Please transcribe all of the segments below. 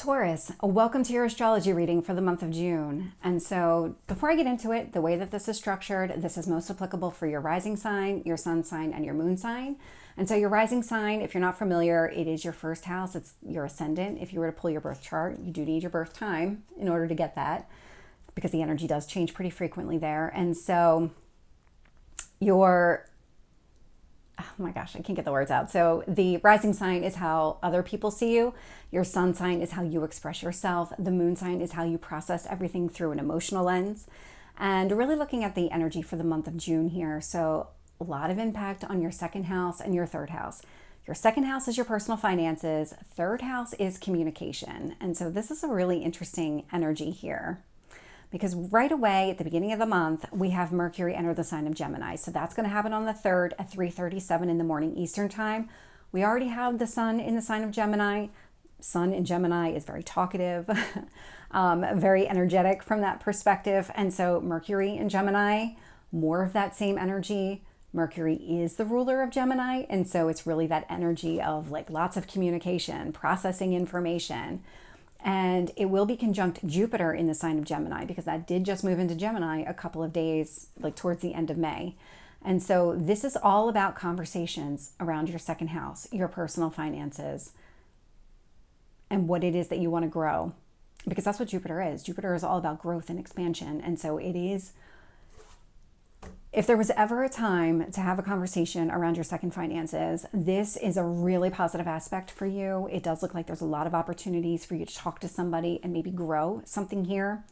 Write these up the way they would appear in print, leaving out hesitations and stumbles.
Taurus, welcome to your astrology reading for the month of June. And so before I get into it, the way that this is structured, this is most applicable for your rising sign, your sun sign, and your moon sign. And so your rising sign, if you're not familiar, it is your first house. It's your ascendant. If you were to pull your birth chart, you do need your birth time in order to get that, because the energy does change pretty frequently there. And so oh my gosh, I can't get the words out. So the rising sign is how other people see you. Your sun sign is how you express yourself. The moon sign is how you process everything through an emotional lens. And really looking at the energy for the month of June here. So a lot of impact on your second house and your third house. Your second house is your personal finances. Third house is communication. And so this is a really interesting energy here, because right away at the beginning of the month, we have Mercury enter the sign of Gemini. So that's going to happen on the 3rd at 3:37 in the morning Eastern time. We already have the sun in the sign of Gemini. Sun in Gemini is very talkative, very energetic from that perspective. And so Mercury in Gemini, more of that same energy. Mercury is the ruler of Gemini. And so it's really that energy of like lots of communication, processing information. And it will be conjunct Jupiter in the sign of Gemini, because that did just move into Gemini a couple of days, like towards the end of May. And so this is all about conversations around your second house, your personal finances, and what it is that you want to grow, because that's what Jupiter is. Jupiter is all about growth and expansion. And so it is, if there was ever a time to have a conversation around your second finances, this is a really positive aspect for you. It does look like there's a lot of opportunities for you to talk to somebody and maybe grow something here.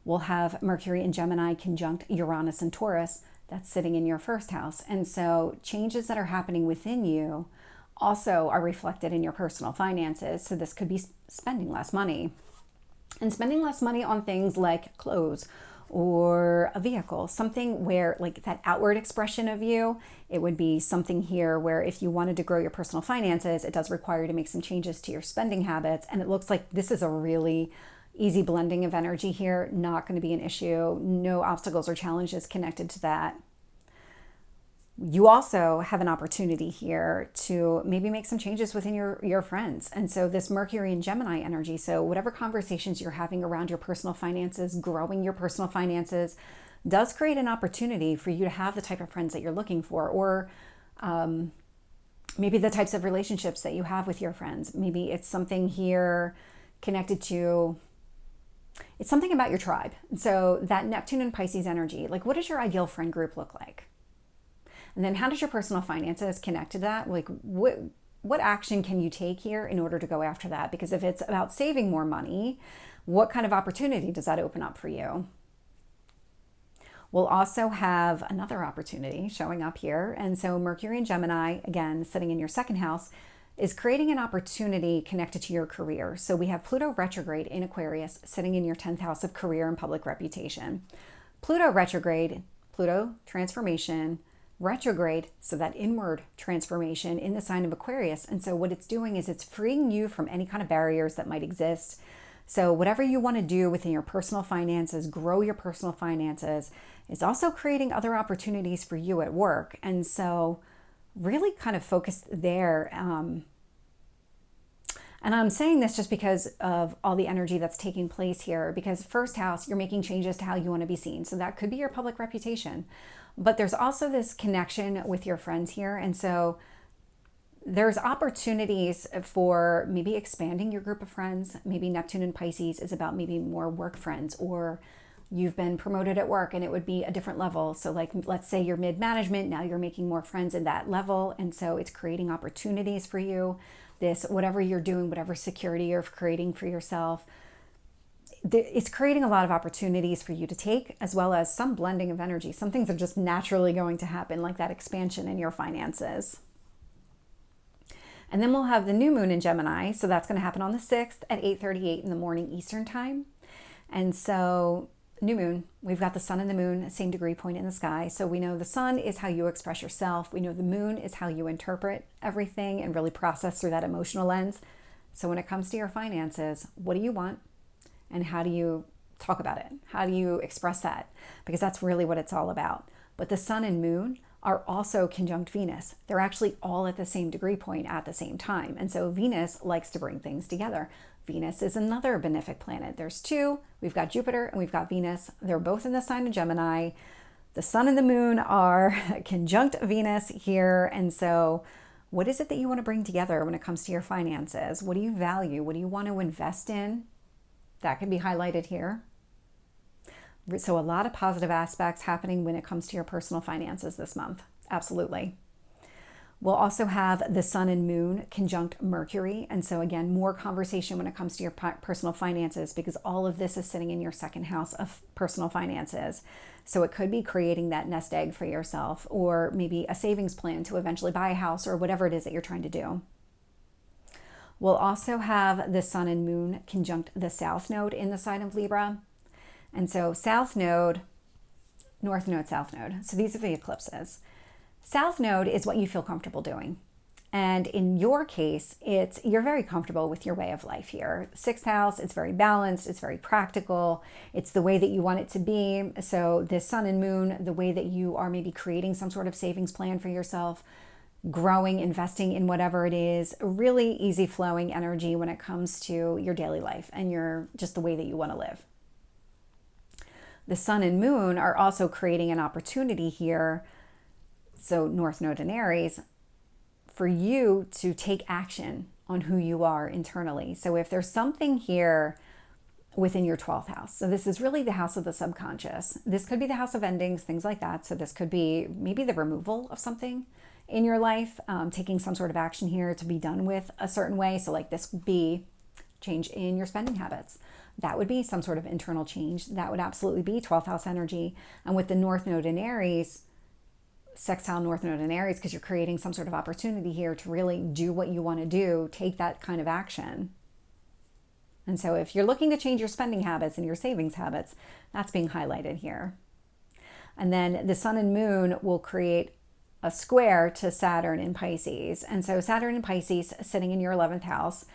We'll have Mercury in Gemini conjunct Uranus and Taurus. That's sitting in your first house. And so changes that are happening within you also are reflected in your personal finances. So this could be spending less money, and spending less money on things like clothes or a vehicle, something where like that outward expression of you. It would be something here where if you wanted to grow your personal finances, it does require you to make some changes to your spending habits. And it looks like this is a really easy blending of energy here, not going to be an issue, no obstacles or challenges connected to that. You also have an opportunity here to maybe make some changes within your friends. And so this Mercury and Gemini energy, so whatever conversations you're having around your personal finances, growing your personal finances, does create an opportunity for you to have the type of friends that you're looking for, or maybe the types of relationships that you have with your friends. Maybe it's something here connected to, it's something about your tribe. So that Neptune and Pisces energy, like what does your ideal friend group look like? And then how does your personal finances connect to that? Like what action can you take here in order to go after that? Because if it's about saving more money, what kind of opportunity does that open up for you? We'll also have another opportunity showing up here. And so Mercury and Gemini, again, sitting in your second house, is creating an opportunity connected to your career. So we have Pluto retrograde in Aquarius sitting in your 10th house of career and public reputation. Pluto retrograde, Pluto transformation, retrograde, so that inward transformation in the sign of Aquarius. And so what it's doing is it's freeing you from any kind of barriers that might exist. So whatever you want to do within your personal finances, grow your personal finances, is also creating other opportunities for you at work. And so really kind of focused there. And I'm saying this just because of all the energy that's taking place here, because first house, you're making changes to how you want to be seen. So that could be your public reputation. But there's also this connection with your friends here. And so there's opportunities for maybe expanding your group of friends. Maybe Neptune and Pisces is about maybe more work friends, or you've been promoted at work and it would be a different level. So like, let's say you're mid-management, now you're making more friends in that level. And so it's creating opportunities for you. This, whatever you're doing, whatever security you're creating for yourself, it's creating a lot of opportunities for you to take, as well as some blending of energy. Some things are just naturally going to happen, like that expansion in your finances. And then we'll have the new moon in Gemini. So that's going to happen on the 6th at 8:38 in the morning Eastern time. And so new moon, we've got the sun and the moon, same degree point in the sky. So we know the sun is how you express yourself. We know the moon is how you interpret everything and really process through that emotional lens. So when it comes to your finances, what do you want? And how do you talk about it? How do you express that? Because that's really what it's all about. But the sun and moon are also conjunct Venus. They're actually all at the same degree point at the same time. And so Venus likes to bring things together. Venus is another benefic planet. There's two. We've got Jupiter and we've got Venus. They're both in the sign of Gemini. The sun and the moon are conjunct Venus here. And so what is it that you want to bring together when it comes to your finances? What do you value? What do you want to invest in? That can be highlighted here. So a lot of positive aspects happening when it comes to your personal finances this month. Absolutely. We'll also have the sun and moon conjunct Mercury. And so again, more conversation when it comes to your personal finances, because all of this is sitting in your second house of personal finances. So it could be creating that nest egg for yourself, or maybe a savings plan to eventually buy a house, or whatever it is that you're trying to do. We'll also have the sun and moon conjunct the south node in the sign of Libra. And so south node, north node, south node. So these are the eclipses. South node is what you feel comfortable doing. And in your case, you're very comfortable with your way of life here. Sixth house, it's very balanced, it's very practical, it's the way that you want it to be. So this sun and moon, the way that you are maybe creating some sort of savings plan for yourself, growing, investing in whatever it is, really easy flowing energy when it comes to your daily life and just the way that you want to live. The sun and moon are also creating an opportunity here, so North Node in Aries, for you to take action on who you are internally. So if there's something here within your 12th house, so this is really the house of the subconscious. This could be the house of endings, things like that. So this could be maybe the removal of something in your life, taking some sort of action here to be done with a certain way. So like this would be change in your spending habits. That would be some sort of internal change. That would absolutely be 12th house energy. And with the North Node in Aries, sextile North Node in Aries, because you're creating some sort of opportunity here to really do what you want to do, take that kind of action. And so if you're looking to change your spending habits and your savings habits, that's being highlighted here. And then the sun and moon will create a square to Saturn in Pisces. And so Saturn in Pisces sitting in your 11th house.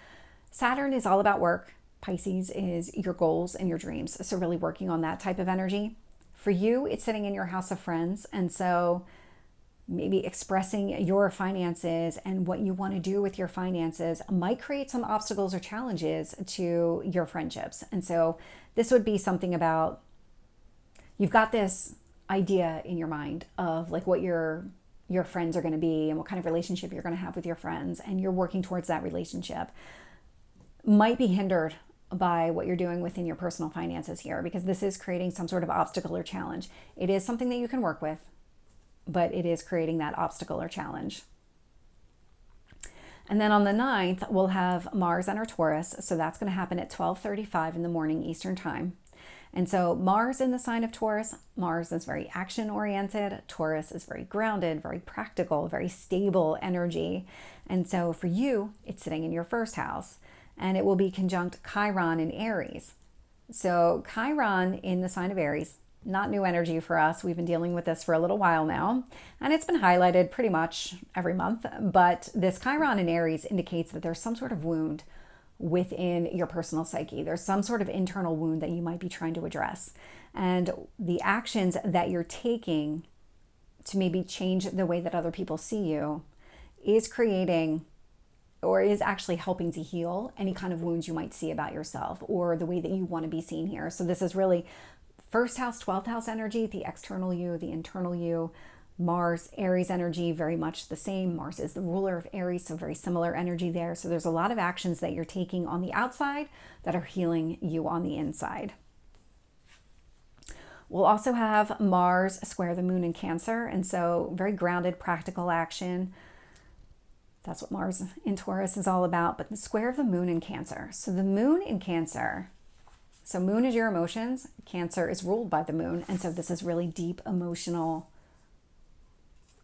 Saturn is all about work. Pisces is your goals and your dreams. So really working on that type of energy. For you, it's sitting in your house of friends. And so maybe expressing your finances and what you want to do with your finances might create some obstacles or challenges to your friendships. And so this would be something about, you've got this idea in your mind of like what your friends are going to be and what kind of relationship you're going to have with your friends, and you're working towards that relationship. Might be hindered by what you're doing within your personal finances here, because this is creating some sort of obstacle or challenge. It is something that you can work with, but it is creating that obstacle or challenge. And then on the 9th, we'll have Mars enter Taurus. So that's going to happen at 12:35 in the morning Eastern time. And so Mars in the sign of Taurus, Mars is very action oriented. Taurus is very grounded, very practical, very stable energy. And so for you, it's sitting in your first house. And it will be conjunct Chiron in Aries. So Chiron in the sign of Aries, not new energy for us. We've been dealing with this for a little while now, and it's been highlighted pretty much every month. But this Chiron in Aries indicates that there's some sort of wound within your personal psyche. There's some sort of internal wound that you might be trying to address. And the actions that you're taking to maybe change the way that other people see you is creating, or is actually helping to heal any kind of wounds you might see about yourself or the way that you want to be seen here. So this is really first house, 12th house energy, the external you, the internal you. Mars, Aries energy, very much the same. Mars is the ruler of Aries, so very similar energy there. So there's a lot of actions that you're taking on the outside that are healing you on the inside. We'll also have Mars square the moon in Cancer, and so very grounded, practical action. That's what Mars in Taurus is all about, but the square of the moon in Cancer. So the moon in Cancer, so moon is your emotions, Cancer is ruled by the moon, and so this is really deep emotional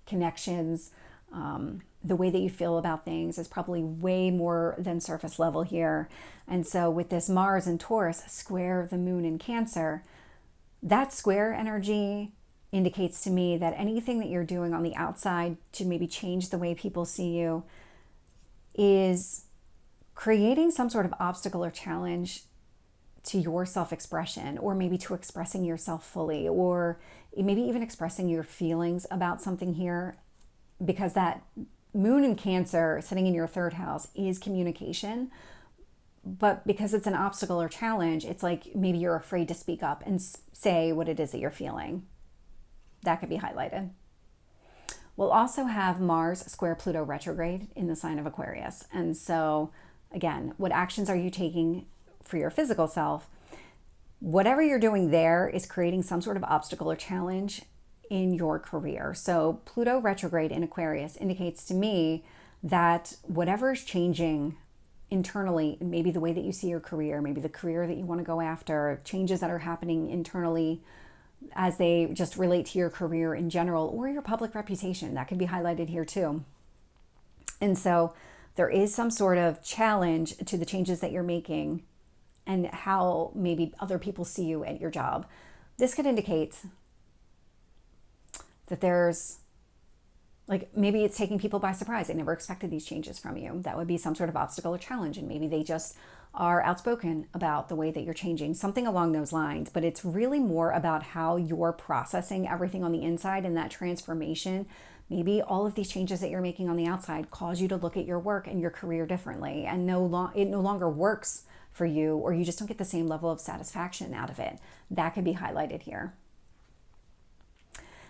connections. The way that you feel about things is probably way more than surface level here. And so with this Mars in Taurus, square of the moon in Cancer, that square energy indicates to me that anything that you're doing on the outside to maybe change the way people see you is creating some sort of obstacle or challenge to your self-expression, or maybe to expressing yourself fully, or maybe even expressing your feelings about something here, because that moon in Cancer sitting in your third house is communication. But because it's an obstacle or challenge, it's like maybe you're afraid to speak up and say what it is that you're feeling. That could be highlighted. We'll also have Mars square Pluto retrograde in the sign of Aquarius. And so, again, what actions are you taking for your physical self? Whatever you're doing there is creating some sort of obstacle or challenge in your career. So Pluto retrograde in Aquarius indicates to me that whatever is changing internally, maybe the way that you see your career, maybe the career that you want to go after, changes that are happening internally as they just relate to your career in general, or your public reputation, that could be highlighted here too. And so there is some sort of challenge to the changes that you're making and how maybe other people see you at your job. This could indicate that there's, like, maybe it's taking people by surprise. They never expected these changes from you. That would be some sort of obstacle or challenge. And maybe they just are outspoken about the way that you're changing, something along those lines. But it's really more about how you're processing everything on the inside and that transformation. Maybe all of these changes that you're making on the outside cause you to look at your work and your career differently, and it no longer works for you, or you just don't get the same level of satisfaction out of it. That could be highlighted here.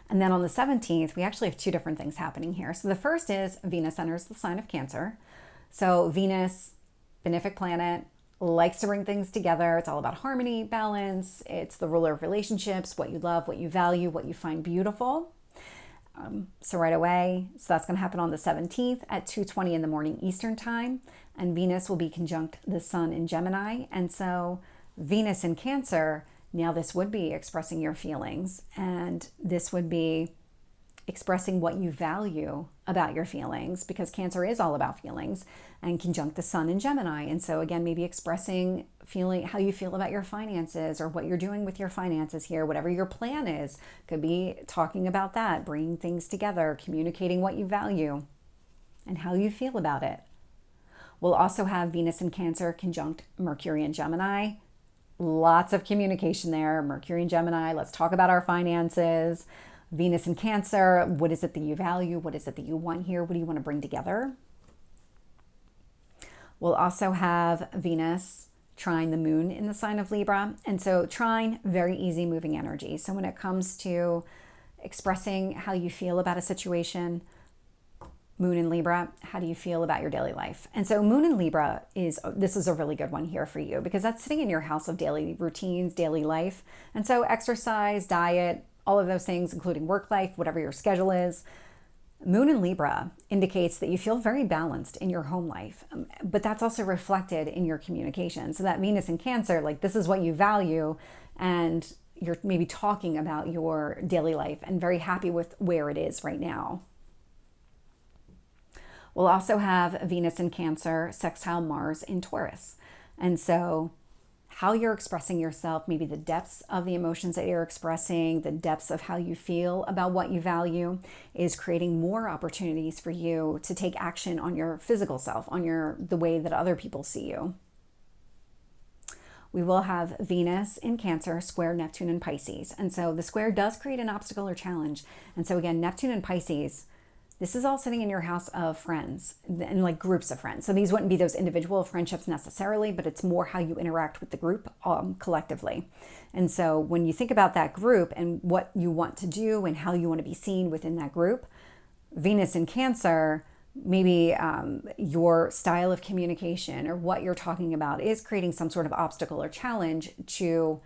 And then on the 17th, we actually have two different things happening here. So the first is Venus enters the sign of Cancer. So Venus, benefic planet, likes to bring things together. It's all about harmony, balance. It's the ruler of relationships, what you love, what you value, what you find beautiful. So right away, so that's going to happen on the 17th at 2:20 in the morning Eastern time. And Venus will be conjunct the sun in Gemini. And so Venus in Cancer, now this would be expressing your feelings, and this would be expressing what you value about your feelings, because Cancer is all about feelings, and conjunct the sun in Gemini. And so again, maybe expressing how you feel about your finances, or what you're doing with your finances here, whatever your plan is, could be talking about that, bringing things together, communicating what you value and how you feel about it. We'll also have Venus in Cancer conjunct Mercury in Gemini. Lots of communication there. Mercury in Gemini, let's talk about our finances. Venus in Cancer, what is it that you value? What is it that you want here? What do you want to bring together? We'll also have Venus trine the moon in the sign of Libra. And so trine, very easy moving energy. So when it comes to expressing how you feel about a situation, Moon in Libra, how do you feel about your daily life? And so Moon in Libra this is a really good one here for you, because that's sitting in your house of daily routines, daily life. And so exercise, diet, all of those things, including work life, whatever your schedule is. Moon in Libra indicates that you feel very balanced in your home life, but that's also reflected in your communication. So that Venus in Cancer, like, this is what you value, and you're maybe talking about your daily life and very happy with where it is right now. We'll also have Venus in Cancer sextile Mars in Taurus. And so how you're expressing yourself, maybe the depths of the emotions that you're expressing, the depths of how you feel about what you value, is creating more opportunities for you to take action on your physical self, on the way that other people see you. We will have Venus in Cancer square Neptune in Pisces. And so the square does create an obstacle or challenge. And so again, Neptune in Pisces, this is all sitting in your house of friends and like groups of friends. So these wouldn't be those individual friendships necessarily, but it's more how you interact with the group collectively. And so when you think about that group and what you want to do and how you want to be seen within that group, Venus in Cancer, maybe your style of communication or what you're talking about is creating some sort of obstacle or challenge to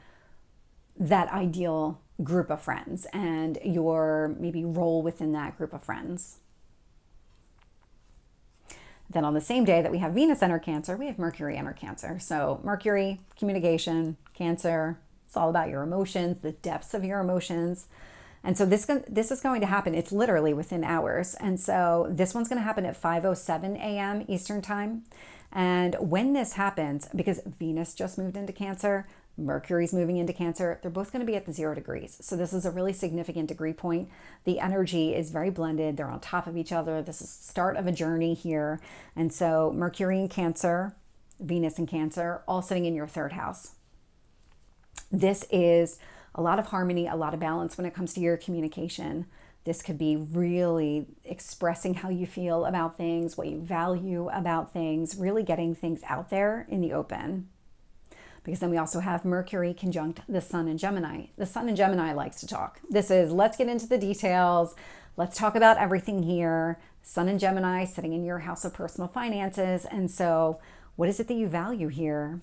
that ideal group of friends and your maybe role within that group of friends. Then on the same day that we have Venus enter Cancer, we have Mercury enter Cancer. So Mercury, communication, Cancer, it's all about your emotions, the depths of your emotions. And so this is going to happen. It's literally within hours. And so this one's going to happen at 5:07 a.m. Eastern time. And when this happens, because Venus just moved into Cancer, Mercury's moving into Cancer, they're both going to be at the 0 degrees. So this is a really significant degree point. The energy is very blended. They're on top of each other. This is the start of a journey here. And so Mercury in Cancer, Venus in Cancer, all sitting in your third house. This is a lot of harmony, a lot of balance when it comes to your communication. This could be really expressing how you feel about things, what you value about things, really getting things out there in the open. Because then we also have Mercury conjunct the Sun in Gemini. The Sun in Gemini likes to talk. This is, let's get into the details. Let's talk about everything here. Sun in Gemini sitting in your house of personal finances. And so what is it that you value here?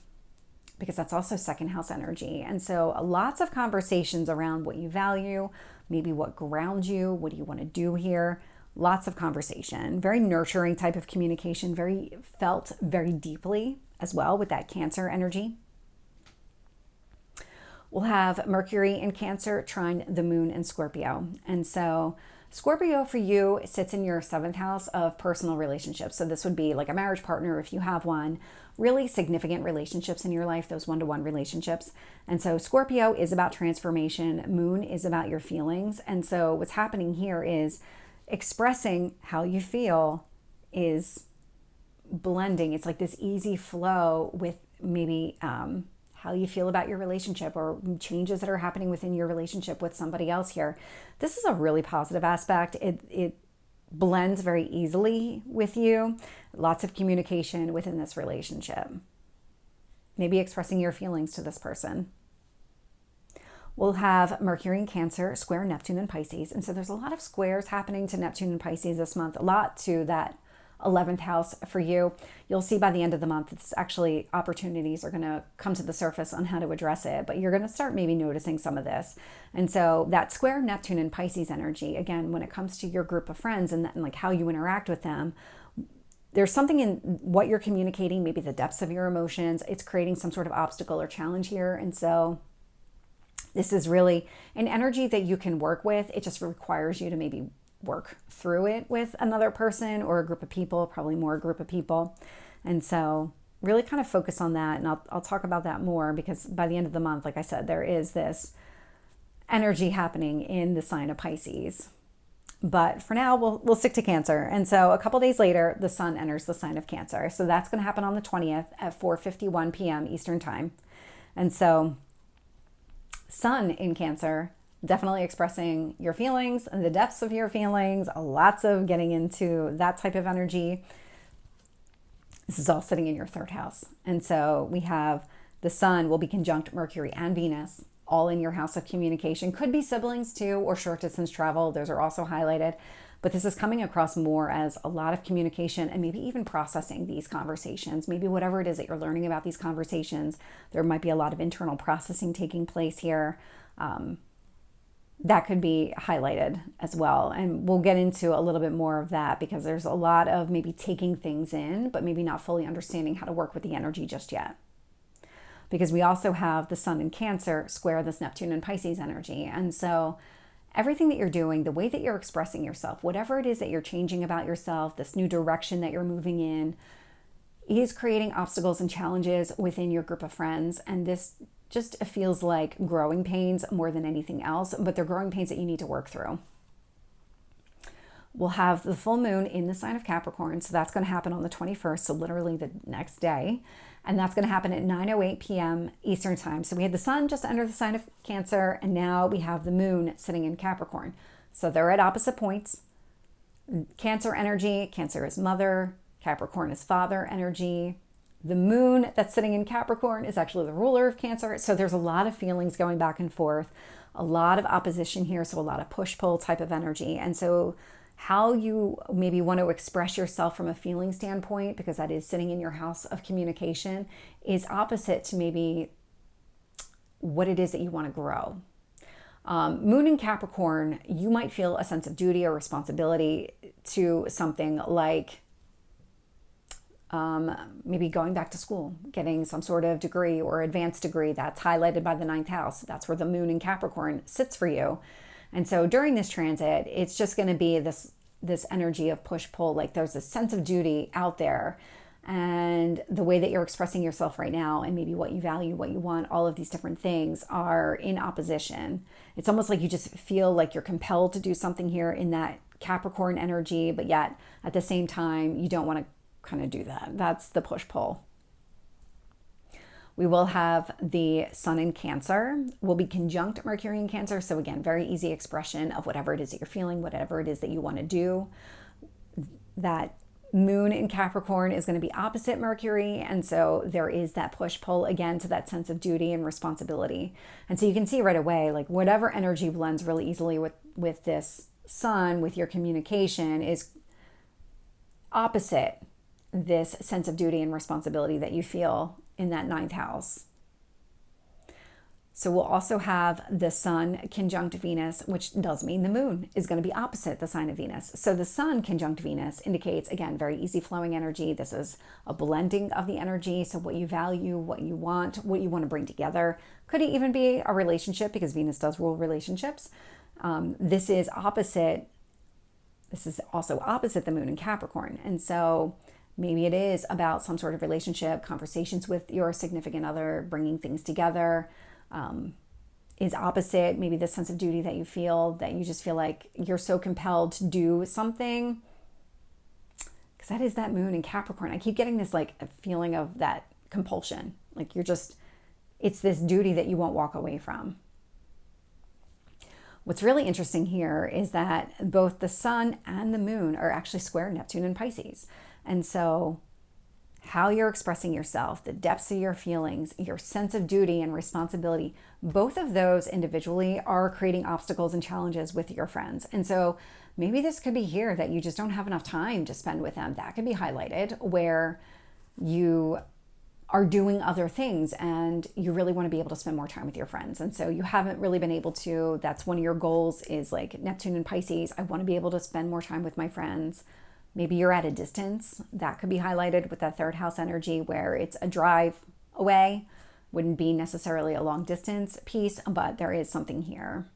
Because that's also second house energy. And so lots of conversations around what you value, maybe what grounds you, what do you want to do here? Lots of conversation, very nurturing type of communication, very felt very deeply as well with that Cancer energy. We'll have Mercury in Cancer trine the moon in Scorpio. And so Scorpio for you sits in your 7th house of personal relationships. So this would be like a marriage partner if you have one, really significant relationships in your life, those one-to-one relationships. And so Scorpio is about transformation. Moon is about your feelings. And so what's happening here is expressing how you feel is blending. It's like this easy flow with maybe how you feel about your relationship or changes that are happening within your relationship with somebody else here. This is a really positive aspect. It blends very easily with you. Lots of communication within this relationship. Maybe expressing your feelings to this person. We'll have Mercury in Cancer square Neptune in Pisces. And so there's a lot of squares happening to Neptune in Pisces this month, a lot to that 11th house for you. You'll see by the end of the month, it's actually opportunities are going to come to the surface on how to address it, but you're going to start maybe noticing some of this. And so that square Neptune and Pisces energy, again, when it comes to your group of friends and like how you interact with them, there's something in what you're communicating, maybe the depths of your emotions. It's creating some sort of obstacle or challenge here. And so this is really an energy that you can work with. It just requires you to maybe work through it with another person or a group of people, probably more a group of people. And so really kind of focus on that. And I'll talk about that more because by the end of the month, like I said, there is this energy happening in the sign of Pisces. But for now, we'll stick to Cancer. And so a couple days later, the sun enters the sign of Cancer. So that's going to happen on the 20th at 4:51 p.m. Eastern time. And so sun in Cancer, definitely expressing your feelings and the depths of your feelings, lots of getting into that type of energy. This is all sitting in your 3rd house. And so we have the sun will be conjunct Mercury and Venus, all in your house of communication. Could be siblings too, or short distance travel. Those are also highlighted. But this is coming across more as a lot of communication and maybe even processing these conversations. Maybe whatever it is that you're learning about these conversations, there might be a lot of internal processing taking place here. That could be highlighted as well. And we'll get into a little bit more of that because there's a lot of maybe taking things in, but maybe not fully understanding how to work with the energy just yet. Because we also have the sun in Cancer square this Neptune and Pisces energy. And so everything that you're doing, the way that you're expressing yourself, whatever it is that you're changing about yourself, this new direction that you're moving in, is creating obstacles and challenges within your group of friends. And this just feels like growing pains more than anything else, but they're growing pains that you need to work through. We'll have the full moon in the sign of Capricorn. So that's going to happen on the 21st. So literally the next day. And that's going to happen at 9:08 p.m. Eastern time. So we had the sun just under the sign of Cancer. And now we have the moon sitting in Capricorn. So they're at opposite points. Cancer energy. Cancer is mother. Capricorn is father energy. The moon that's sitting in Capricorn is actually the ruler of Cancer. So there's a lot of feelings going back and forth, a lot of opposition here. So a lot of push-pull type of energy. And so how you maybe want to express yourself from a feeling standpoint, because that is sitting in your house of communication, is opposite to maybe what it is that you want to grow. Moon in Capricorn, you might feel a sense of duty or responsibility to something like maybe going back to school, getting some sort of degree or advanced degree that's highlighted by the 9th house. That's where the moon in Capricorn sits for you. And so during this transit, it's just going to be this energy of push-pull, like there's a sense of duty out there. And the way that you're expressing yourself right now and maybe what you value, what you want, all of these different things are in opposition. It's almost like you just feel like you're compelled to do something here in that Capricorn energy, but yet at the same time, you don't want to kind of do that. That's the push-pull. We will have the sun in Cancer, will be conjunct Mercury in Cancer. So again, very easy expression of whatever it is that you're feeling, whatever it is that you want to do. That moon in Capricorn is going to be opposite Mercury. And so there is that push-pull again to that sense of duty and responsibility. And so you can see right away, like whatever energy blends really easily with this sun, with your communication, is opposite this sense of duty and responsibility that you feel in that 9th house. So we'll also have the sun conjunct Venus, which does mean the moon is going to be opposite the sign of Venus. So the sun conjunct Venus indicates, again, very easy flowing energy. This is a blending of the energy. So what you value, what you want to bring together. Could even be a relationship, because Venus does rule relationships. This is opposite. This is also opposite the moon in Capricorn. And so maybe it is about some sort of relationship, conversations with your significant other, bringing things together. Is opposite maybe the sense of duty that you feel, that you just feel like you're so compelled to do something, because that is that moon in Capricorn. I keep getting this like a feeling of that compulsion, like it's this duty that you won't walk away from. What's really interesting here is that both the sun and the moon are actually square Neptune and Pisces. And so how you're expressing yourself, the depths of your feelings, your sense of duty and responsibility, both of those individually are creating obstacles and challenges with your friends. And so maybe this could be here that you just don't have enough time to spend with them. That could be highlighted, where you are doing other things and you really want to be able to spend more time with your friends. And so you haven't really been able to. That's one of your goals, is like Neptune and Pisces. I want to be able to spend more time with my friends. Maybe you're at a distance. That could be highlighted with that 3rd house energy, where it's a drive away. Wouldn't be necessarily a long distance piece, but there is something here.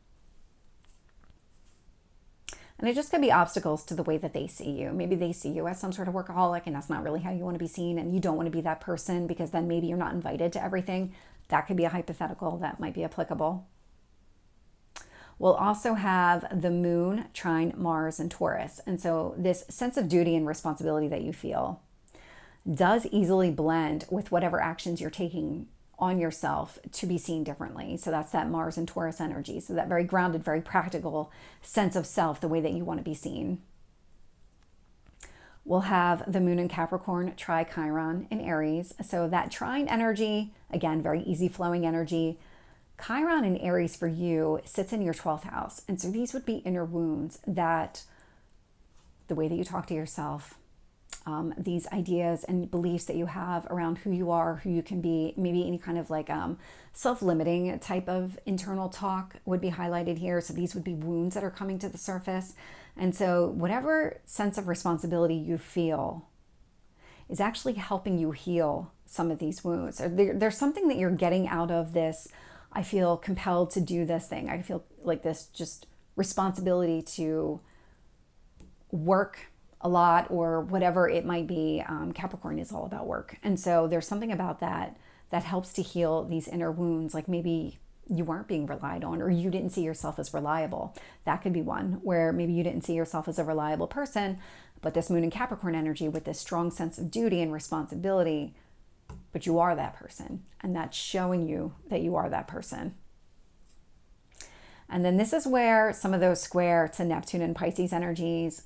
And it just could be obstacles to the way that they see you. Maybe they see you as some sort of workaholic, and that's not really how you want to be seen, and you don't want to be that person, because then maybe you're not invited to everything. That could be a hypothetical that might be applicable. We'll also have the moon trine Mars and Taurus. And so this sense of duty and responsibility that you feel does easily blend with whatever actions you're taking on yourself to be seen differently. So that's that Mars and Taurus energy. So that very grounded, very practical sense of self, the way that you want to be seen. We'll have the moon in Capricorn tri Chiron in Aries. So that trine energy, again, very easy flowing energy. Chiron in Aries for you sits in your 12th house. And so these would be inner wounds, that the way that you talk to yourself, these ideas and beliefs that you have around who you are, who you can be, maybe any kind of like self-limiting type of internal talk would be highlighted here. So these would be wounds that are coming to the surface. And so whatever sense of responsibility you feel is actually helping you heal some of these wounds. Or there's something that you're getting out of this. I feel compelled to do this thing. I feel like this just responsibility to work a lot, or whatever it might be. Capricorn is all about work. And so there's something about that that helps to heal these inner wounds. Like maybe you weren't being relied on, or you didn't see yourself as reliable. That could be one, where maybe you didn't see yourself as a reliable person, but this moon in Capricorn energy with this strong sense of duty and responsibility, but you are that person, and that's showing you that you are that person. And then this is where some of those square to Neptune and Pisces energies,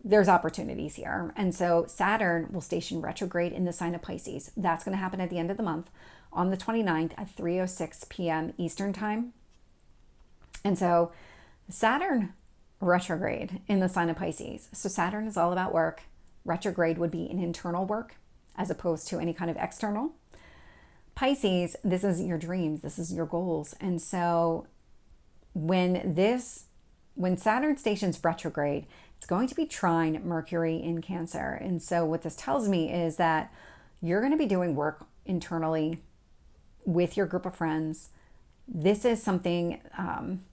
there's opportunities here. And so Saturn will station retrograde in the sign of Pisces. That's going to happen at the end of the month on the 29th at 3:06 p.m. Eastern time. And so Saturn retrograde in the sign of Pisces. So Saturn is all about work. Retrograde would be an internal work as opposed to any kind of external. Pisces, this is your dreams, this is your goals. And so when Saturn stations retrograde, it's going to be trine Mercury in Cancer. And so what this tells me is that you're going to be doing work internally with your group of friends. This is something,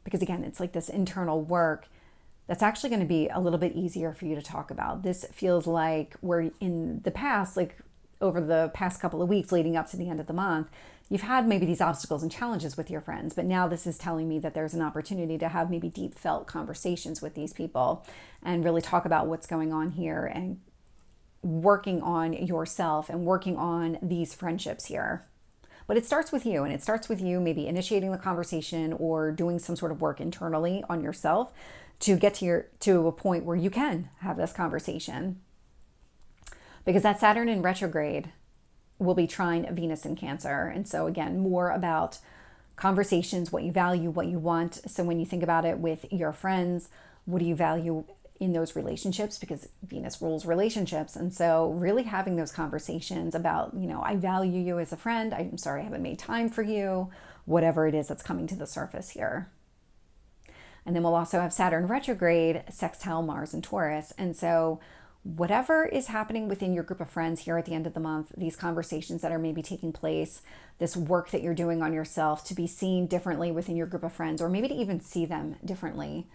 because again, it's like this internal work that's actually going to be a little bit easier for you to talk about. This feels like where in the past, like over the past couple of weeks leading up to the end of the month, you've had maybe these obstacles and challenges with your friends, but now this is telling me that there's an opportunity to have maybe deep felt conversations with these people and really talk about what's going on here and working on yourself and working on these friendships here. But it starts with you, and it starts with you maybe initiating the conversation or doing some sort of work internally on yourself to get to a point where you can have this conversation. Because that Saturn in retrograde will be trine Venus in Cancer. And so again, more about conversations, what you value, what you want. So when you think about it with your friends, what do you value in those relationships? Because Venus rules relationships. And so really having those conversations about, I value you as a friend. I'm sorry I haven't made time for you, whatever it is that's coming to the surface here. And then we'll also have Saturn retrograde, sextile Mars and Taurus. And so whatever is happening within your group of friends here at the end of the month, these conversations that are maybe taking place, this work that you're doing on yourself to be seen differently within your group of friends, or maybe to even see them differently,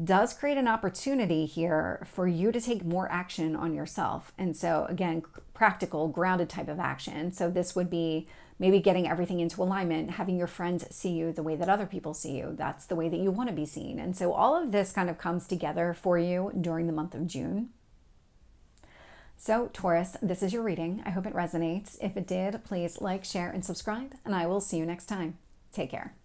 does create an opportunity here for you to take more action on yourself. And so again, practical, grounded type of action. So this would be maybe getting everything into alignment, having your friends see you the way that other people see you. That's the way that you want to be seen. And so all of this kind of comes together for you during the month of June. So Taurus, this is your reading. I hope it resonates. If it did, please like, share, and subscribe, and I will see you next time. Take care.